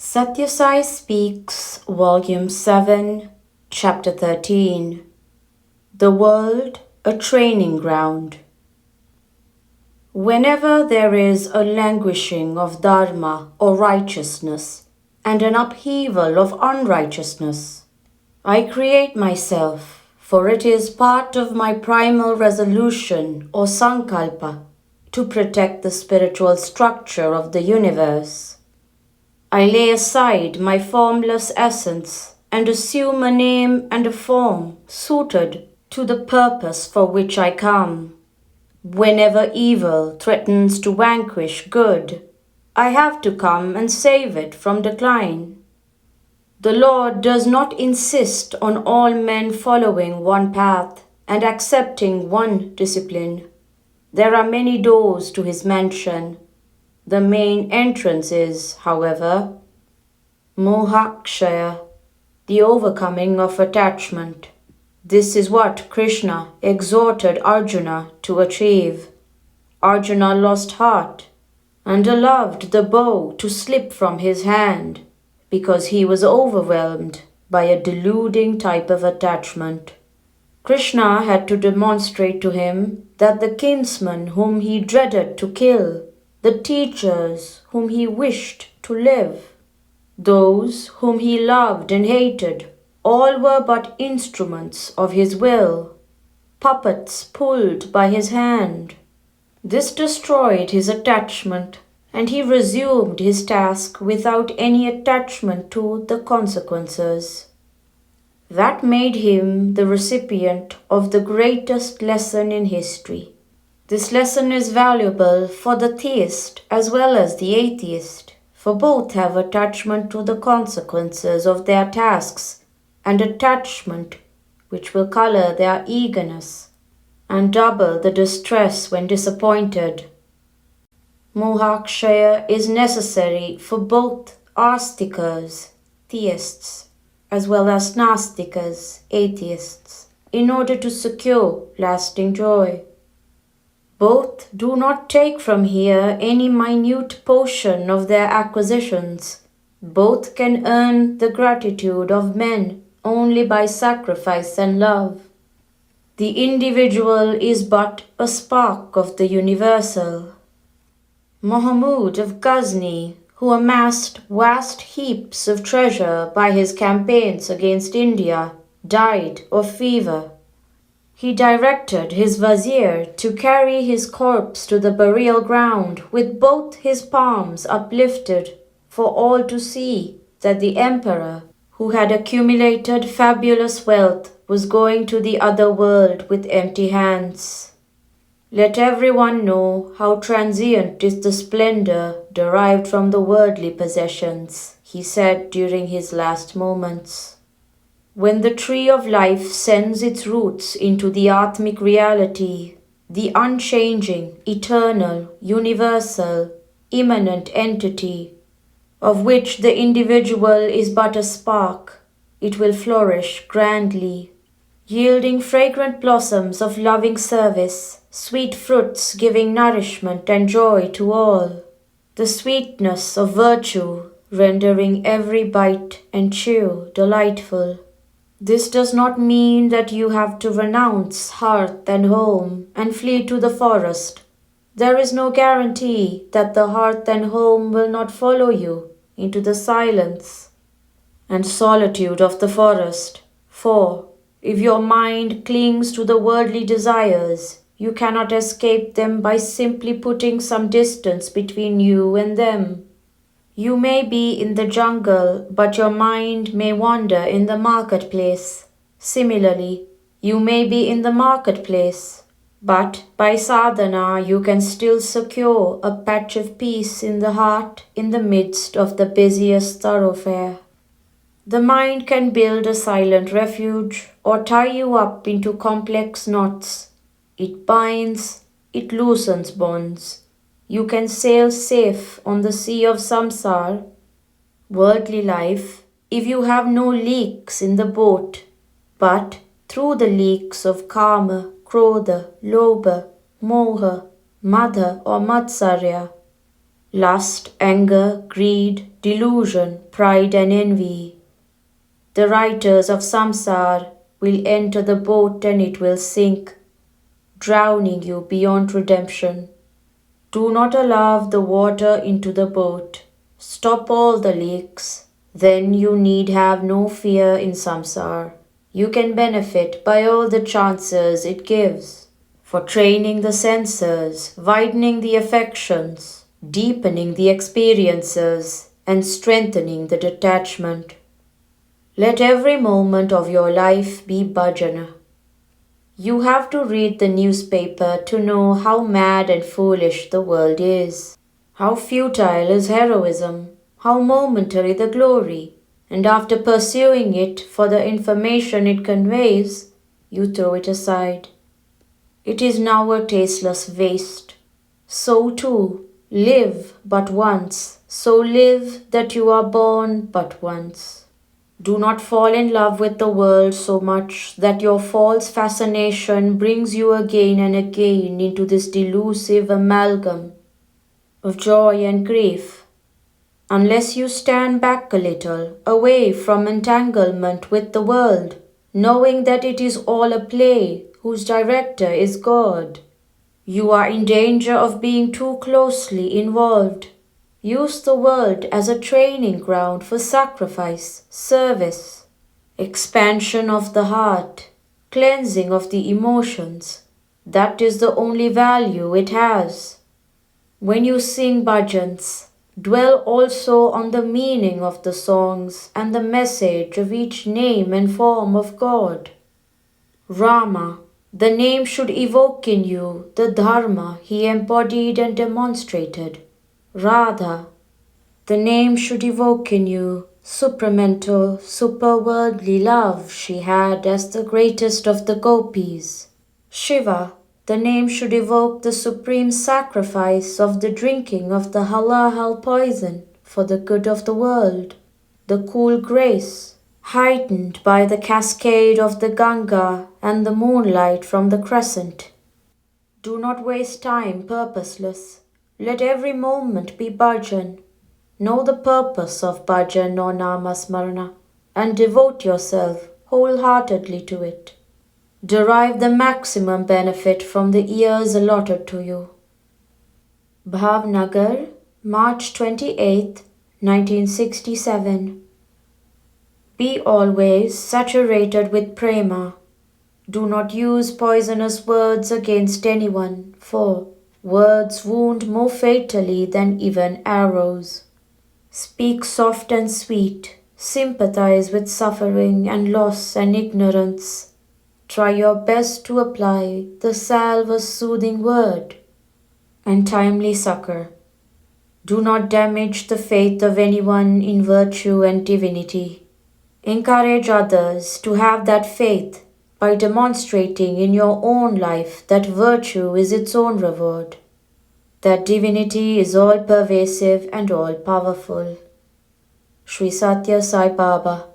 Sathya Sai Speaks, Volume 7, Chapter 13. The World, a Training Ground. Whenever there is a languishing of dharma or righteousness and an upheaval of unrighteousness, I create myself, for it is part of my primal resolution or sankalpa to protect the spiritual structure of the universe. I lay aside my formless essence and assume a name and a form suited to the purpose for which I come. Whenever evil threatens to vanquish good, I have to come and save it from decline. The Lord does not insist on all men following one path and accepting one discipline. There are many doors to his mansion. The main entrance is, however, Mohakshaya, the overcoming of attachment. This is what Krishna exhorted Arjuna to achieve. Arjuna lost heart and allowed the bow to slip from his hand because he was overwhelmed by a deluding type of attachment. Krishna had to demonstrate to him that the kinsmen whom he dreaded to kill, the teachers whom he wished to live, those whom he loved and hated, all were but instruments of his will, puppets pulled by his hand. This destroyed his attachment, and he resumed his task without any attachment to the consequences. That made him the recipient of the greatest lesson in history. This lesson is valuable for the theist as well as the atheist, for both have attachment to the consequences of their tasks and attachment which will color their eagerness and double the distress when disappointed. Mohakshaya is necessary for both astikas, theists, as well as nastikas, atheists, in order to secure lasting joy. Both do not take from here any minute portion of their acquisitions. Both can earn the gratitude of men only by sacrifice and love. The individual is but a spark of the universal. Mahmud of Ghazni, who amassed vast heaps of treasure by his campaigns against India, died of fever. He directed his vizier to carry his corpse to the burial ground with both his palms uplifted for all to see that the emperor, who had accumulated fabulous wealth, was going to the other world with empty hands. Let everyone know how transient is the splendor derived from the worldly possessions, he said during his last moments. When the tree of life sends its roots into the Atmic reality, the unchanging, eternal, universal, immanent entity, of which the individual is but a spark, it will flourish grandly, yielding fragrant blossoms of loving service, sweet fruits giving nourishment and joy to all, the sweetness of virtue rendering every bite and chew delightful. This does not mean that you have to renounce hearth and home and flee to the forest. There is no guarantee that the hearth and home will not follow you into the silence and solitude of the forest. For if your mind clings to the worldly desires, you cannot escape them by simply putting some distance between you and them. You may be in the jungle, but your mind may wander in the marketplace. Similarly, you may be in the marketplace, but by sadhana you can still secure a patch of peace in the heart in the midst of the busiest thoroughfare. The mind can build a silent refuge or tie you up into complex knots. It binds, it loosens bonds. You can sail safe on the sea of samsara, worldly life, if you have no leaks in the boat, but through the leaks of kama, krodha, lobha, moha, madha or matsarya, lust, anger, greed, delusion, pride and envy. The writers of samsara will enter the boat and it will sink, drowning you beyond redemption. Do not allow the water into the boat. Stop all the leaks. Then you need have no fear in samsara. You can benefit by all the chances it gives for training the senses, widening the affections, deepening the experiences, and strengthening the detachment. Let every moment of your life be bhajana. You have to read the newspaper to know how mad and foolish the world is, how futile is heroism, how momentary the glory, and after pursuing it for the information it conveys, you throw it aside. It is now a tasteless waste. So too, live but once, so live that you are born but once. Do not fall in love with the world so much that your false fascination brings you again and again into this delusive amalgam of joy and grief. Unless you stand back a little, away from entanglement with the world, knowing that it is all a play whose director is God, you are in danger of being too closely involved. Use the world as a training ground for sacrifice, service, expansion of the heart, cleansing of the emotions. That is the only value it has. When you sing bhajans, dwell also on the meaning of the songs and the message of each name and form of God. Rama, the name should evoke in you the dharma he embodied and demonstrated. Radha, the name should evoke in you supramental, superworldly love she had as the greatest of the gopis. Shiva, the name should evoke the supreme sacrifice of the drinking of the halal poison for the good of the world. The cool grace, heightened by the cascade of the Ganga and the moonlight from the crescent. Do not waste time purposeless. Let every moment be bhajan. Know the purpose of bhajan or namasmarana and devote yourself wholeheartedly to it. Derive the maximum benefit from the years allotted to you. Bhavnagar, March 28, 1967. Be always saturated with prema. Do not use poisonous words against anyone, for words wound more fatally than even arrows. Speak soft and sweet. Sympathize with suffering and loss and ignorance. Try your best to apply the salve of soothing word and timely succor. Do not damage the faith of anyone in virtue and divinity. Encourage others to have that faith by demonstrating in your own life that virtue is its own reward, that divinity is all pervasive and all powerful. Sri Sathya Sai Baba.